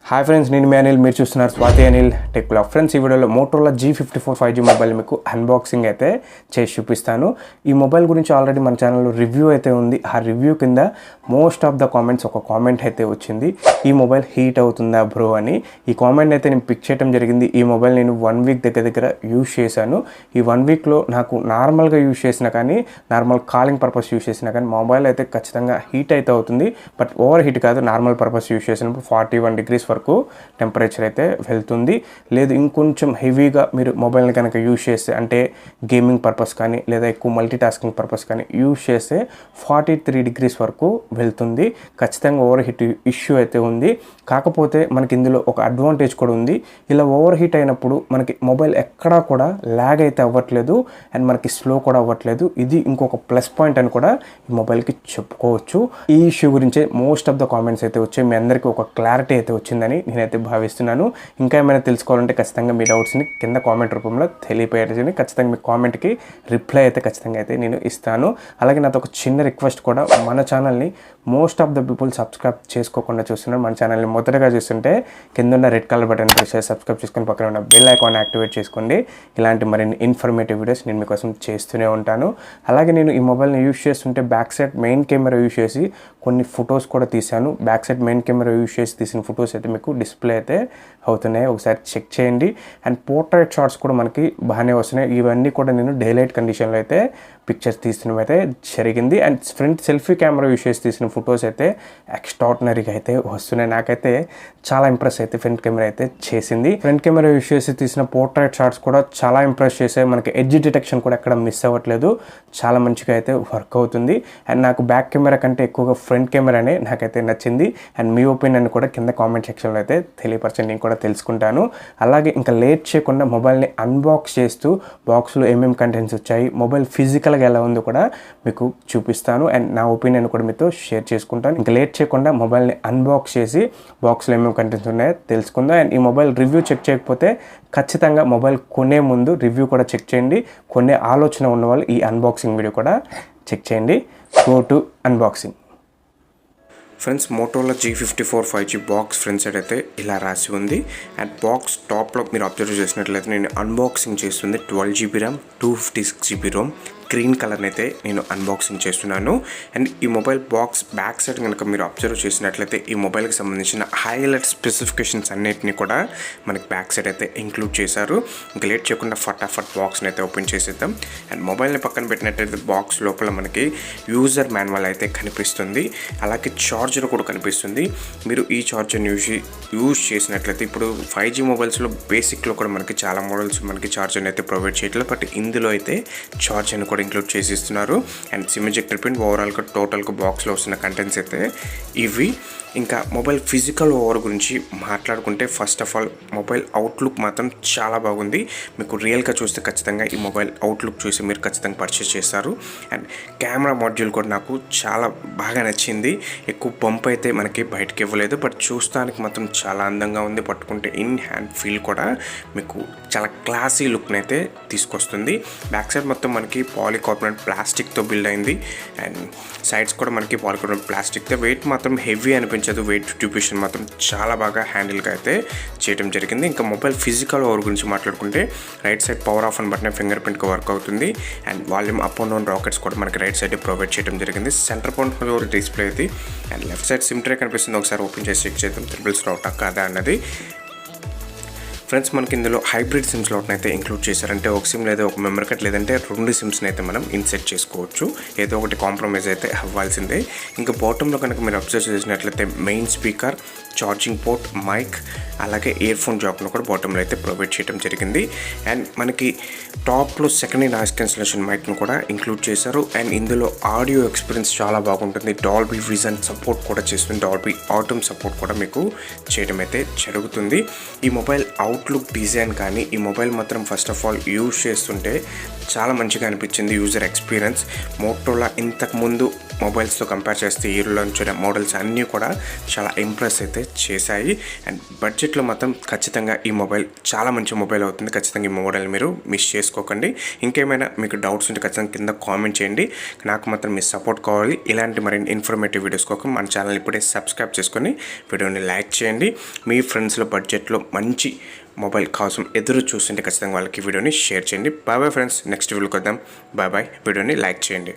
Hi friends, నేను మీ అనిల్. మీరు చూస్తున్నారు Swathi Anil tech blog. Friends, ఈ వీడియోలో మోటోరోలా G54 5G మొబైల్ మీకు అన్బాక్సింగ్ అయితే చేసి చూపిస్తాను. ఈ మొబైల్ గురించి ఆల్రెడీ మన ఛానల్లో రివ్యూ అయితే ఉంది. ఆ రివ్యూ కింద మోస్ట్ ఆఫ్ ద కామెంట్స్ ఒక కామెంట్ అయితే వచ్చింది, ఈ మొబైల్ హీట్ అవుతుందా బ్రో అని. ఈ కామెంట్ అయితే నేను పిక్ చేయడం జరిగింది. ఈ మొబైల్ నేను 1 వీక్ దగ్గర యూజ్ చేశాను. ఈ 1 వీక్లో నాకు నార్మల్గా యూజ్ చేసినా కానీ, నార్మల్ కాలింగ్ పర్పస్ యూజ్ చేసినా కానీ మొబైల్ అయితే ఖచ్చితంగా హీట్ అయితే అవుతుంది. బట్ ఓవర్ హీట్ కాదు, నార్మల్ పర్పస్ యూజ్ చేసినప్పుడు 41 degrees వరకు టెంపరేచర్ అయితే వెళ్తుంది. లేదు ఇంకొంచెం హెవీగా మీరు మొబైల్ని కనుక యూజ్ చేస్తే, అంటే గేమింగ్ పర్పస్ కానీ లేదా ఎక్కువ మల్టీ టాస్కింగ్ పర్పస్ కానీ యూజ్ చేస్తే 43 degrees వరకు వెళ్తుంది. ఖచ్చితంగా ఓవర్ హీట్ ఇష్యూ అయితే ఉంది. కాకపోతే మనకి ఇందులో ఒక అడ్వాంటేజ్ కూడా ఉంది. ఇలా ఓవర్ హీట్ అయినప్పుడు మనకి మొబైల్ ఎక్కడా కూడా ల్యాగ్ అయితే అవ్వట్లేదు అండ్ మనకి స్లో కూడా అవ్వట్లేదు. ఇది ఇంకొక ప్లస్ పాయింట్ అని కూడా ఈ మొబైల్కి చెప్పుకోవచ్చు. ఈ ఇష్యూ గురించే మోస్ట్ ఆఫ్ ద కామెంట్స్ అయితే వచ్చాయి. మీ అందరికీ ఒక క్లారిటీ అయితే వచ్చిందని నేనైతే భావిస్తున్నాను. ఇంకా ఏమైనా తెలుసుకోవాలంటే ఖచ్చితంగా మీ డౌట్స్ని కింద కామెంట్ రూపంలో తెలియపేయని, ఖచ్చితంగా మీ కామెంట్కి రిప్లై అయితే ఖచ్చితంగా అయితే నేను ఇస్తాను. అలాగే నాతో ఒక చిన్న రిక్వెస్ట్ కూడా, మన ఛానల్ని most of the people subscribe చేసుకోకుండా చూస్తున్నారు. మన ఛానల్ని మొదటగా చూస్తుంటే కింద ఉన్న రెడ్ కలర్ బటన్ ప్రెస్ చేసి సబ్స్క్రైబ్ చేసుకొని పక్కన ఉన్న బెల్ ఐకాన్ యాక్టివేట్ చేసుకోండి. ఇలాంటి మరిన్ని ఇన్ఫర్మేటివ్ వీడియోస్ నేను మీకోసం చేస్తూనే ఉంటాను. అలాగే నేను ఈ మొబైల్ని యూజ్ చేస్తుంటే back side main camera use చేసి కొన్ని ఫొటోస్ కూడా తీశాను. Back side main camera use చేసి తీసిన ఫొటోస్ అయితే మీకు డిస్ప్లే అయితే అవుతున్నాయి, ఒకసారి చెక్ చేయండి. అండ్ పోర్ట్రైట్ షాట్స్ కూడా మనకి బాగానే వస్తున్నాయి. ఇవన్నీ కూడా నేను డేలైట్ కండిషన్లో అయితే పిక్చర్స్ తీసినవి అయితే జరిగింది. And front selfie camera use చేసి తీసిన ఫొటోస్ అయితే ఎక్స్ట్రాడినరీగా అయితే వస్తున్నాయి. నాకైతే చాలా ఇంప్రెస్ అయితే ఫ్రంట్ కెమెరా అయితే చేసింది. ఫ్రంట్ కెమెరా యూజ్ చేసి తీసిన పోర్ట్రైట్ షాట్స్ కూడా చాలా ఇంప్రెస్ చేసాయి. మనకి ఎడ్జ్ డిటెక్షన్ కూడా ఎక్కడ మిస్ అవ్వట్లేదు, చాలా మంచిగా అయితే వర్క్ అవుతుంది. అండ్ నాకు బ్యాక్ కెమెరా కంటే ఎక్కువగా ఫ్రంట్ కెమెరానే నాకైతే నచ్చింది. అండ్ మీ ఒపీనియన్ కూడా కింద కామెంట్ సెక్షన్లో అయితే తెలియపరచండి, నేను కూడా తెలుసుకుంటాను. అలాగే ఇంకా లేట్ చేయకుండా మొబైల్ని అన్బాక్స్ చేస్తూ బాక్స్లో ఏమేమి కంటెంట్స్ వచ్చాయి, మొబైల్ ఫిజికల్గా ఎలా ఉందో కూడా మీకు చూపిస్తాను. అండ్ నా ఒపీనియన్ కూడా మీతో షేర్ చేసుకుంటాను. ఇంకా లేట్ చేయకుండా మొబైల్ని అన్బాక్స్ చేసి బాక్స్లో ఏమేమి కంటెంట్స్ ఉన్నాయో తెలుసుకుందాం. అండ్ ఈ మొబైల్ రివ్యూ చెక్ చేయకపోతే ఖచ్చితంగా మొబైల్ కొనే ముందు రివ్యూ కూడా చెక్ చేయండి. కొనే ఆలోచన ఉన్న వాళ్ళు ఈ అన్బాక్సింగ్ వీడియో కూడా చెక్ చేయండి. Go to unboxing. Friends, Motorola G54 5G box front side అయితే ఇలా రాసి ఉంది. అండ్ బాక్స్ టాప్లో మీరు అబ్జర్వ్ చేసినట్లయితే నేను అన్బాక్సింగ్ చేస్తుంది 12 GB RAM 256 GB Rome green కలర్ని అయితే నేను అన్బాక్సింగ్ చేస్తున్నాను. అండ్ ఈ మొబైల్ బాక్స్ బ్యాక్ సైడ్ కనుక మీరు అబ్జర్వ్ చేసినట్లయితే ఈ మొబైల్కి సంబంధించిన హైలైట్ స్పెసిఫికేషన్స్ అన్నిటిని కూడా మనకి బ్యాక్ సైడ్ అయితే ఇంక్లూడ్ చేశారు. ఇంకా లేట్ చేయకుండా ఫటాఫట్ బాక్స్ని అయితే ఓపెన్ చేసేద్దాం. అండ్ మొబైల్ని పక్కన పెట్టినట్లయితే బాక్స్ లోపల మనకి యూజర్ మాన్యువల్ అయితే కనిపిస్తుంది. అలాగే చార్జర్ కూడా కనిపిస్తుంది. మీరు ఈ చార్జర్ని యూజ్ చేసినట్లయితే, ఇప్పుడు 5G మొబైల్స్లో బేసిక్లో కూడా మనకి చాలా మోడల్స్ మనకి చార్జర్ని అయితే ప్రొవైడ్ చేయట్లేదు, బట్ ఇందులో అయితే చార్జర్ని కూడా ఇంక్లూడ్ చేసి ఇస్తున్నారు. అండ్ సిమ్ ఎజెక్టర్ పిన్, ఓవరాల్గా టోటల్గా బాక్స్లో వస్తున్న కంటెంట్స్ అయితే ఇవి. ఇంకా మొబైల్ ఫిజికల్ ఓవర్ గురించి మాట్లాడుకుంటే, first of all mobile outlook మాత్రం చాలా బాగుంది. మీకు రియల్గా చూస్తే ఖచ్చితంగా ఈ మొబైల్ అవుట్లుక్ చూసి మీరు ఖచ్చితంగా పర్చేస్ చేస్తారు. అండ్ కెమెరా మాడ్యూల్ కూడా నాకు చాలా బాగా నచ్చింది. ఎక్కువ బంప్ అయితే మనకి బయటకి ఇవ్వలేదు, బట్ చూస్తానికి మాత్రం చాలా అందంగా ఉంది. పట్టుకుంటే ఇన్ హ్యాండ్ ఫీల్ కూడా మీకు చాలా క్లాసీ లుక్ని అయితే తీసుకొస్తుంది. బ్యాక్ సైడ్ మొత్తం మనకి పాలికార్బోనేట్ ప్లాస్టిక్తో బిల్డ్ అయింది. అండ్ సైడ్స్ కూడా మనకి పాలికార్బోనేట్ ప్లాస్టిక్తో. వెయిట్ మాత్రం హెవీ అనిపించదు. వెయిట్ డిస్ట్రిబ్యూషన్ మాత్రం చాలా బాగా హ్యాండిల్గా అయితే చేయడం జరిగింది. ఇంకా మొబైల్ ఫిజికల్ ఓవర్ గురించి మాట్లాడుకుంటే, right side power off and button finger ప్రింట్గా వర్క్ అవుతుంది. And volume up and down rockers కూడా మనకి రైట్ సైడ్ ప్రొవైడ్ చేయడం జరిగింది. సెంటర్ పాయింట్ హోల్ డిస్ప్లే ఇది. And left side SIM tray కనిపిస్తుంది. ఒకసారి ఓపెన్ చేసి చెక్ చేద్దాం ట్రిపుల్ స్లాట్ కాదా అన్నది. ఫ్రెండ్స్, మనకి ఇందులో హైబ్రిడ్ సిమ్ స్లాట్ని అయితే ఇంక్లూడ్ చేశారంటే ఒక సిమ్ లేదా ఒక మెమరీ కార్డ్ లేదంటే 2 సిమ్స్ని అయితే మనం ఇన్సెట్ చేసుకోవచ్చు. ఏదో ఒకటి కాంప్రమైజ్ అయితే అవ్వాల్సిందే. ఇంకా బాటంలో కనుక మీరు అబ్జర్వ్ చేసినట్లయితే main speaker, charging port, mike, అలాగే ఇయర్ ఫోన్ జాక్ను కూడా బాటంలో అయితే ప్రొవైడ్ చేయడం జరిగింది. అండ్ మనకి టాప్లో సెకండరీ నాయిస్ క్యాన్సిలేషన్ మైక్ను కూడా ఇంక్లూడ్ చేశారు. అండ్ ఇందులో ఆడియో ఎక్స్పీరియన్స్ చాలా బాగుంటుంది. డాల్బీ విజన్ సపోర్ట్ కూడా చేస్తుంది. డాల్బీ ఆటమ్ సపోర్ట్ కూడా మీకు చేయడం అయితే జరుగుతుంది. ఈ మొబైల్ అవుట్లుక్ డిజైన్ కానీ, ఈ మొబైల్ మాత్రం ఫస్ట్ ఆఫ్ ఆల్ యూజ్ చేస్తుంటే చాలా మంచిగా అనిపించింది. యూజర్ ఎక్స్పీరియన్స్ మోటోరోలా ఇంతకుముందు మొబైల్స్తో కంపేర్ చేస్తే ఈ లాంచ్ మోడల్స్ అన్నీ కూడా చాలా ఇంప్రెస్ అయితే చేశాయి. అండ్ బడ్జెట్ బడ్జెట్లో మాత్రం ఖచ్చితంగా ఈ మొబైల్ చాలా మంచి మొబైల్ అవుతుంది. ఖచ్చితంగా ఈ మోడల్ మీరు మిస్ చేసుకోకండి. ఇంకేమైనా మీకు డౌట్స్ ఉంటే ఖచ్చితంగా కింద కామెంట్ చేయండి. నాకు మాత్రం మీ సపోర్ట్ కావాలి. ఇలాంటి మరిన్ని ఇన్ఫర్మేటివ్ వీడియోస్ కోసం మన ఛానల్ ఇప్పుడే సబ్స్క్రైబ్ చేసుకొని వీడియోని లైక్ చేయండి. మీ ఫ్రెండ్స్లో బడ్జెట్లో మంచి మొబైల్ కోసం ఎదురు చూస్తుంటే ఖచ్చితంగా వాళ్ళకి వీడియోని షేర్ చేయండి. బాయ్ బాయ్ ఫ్రెండ్స్, నెక్స్ట్ వీడియోకి వద్దాం. Bye bye. వీడియోని లైక్ చేయండి.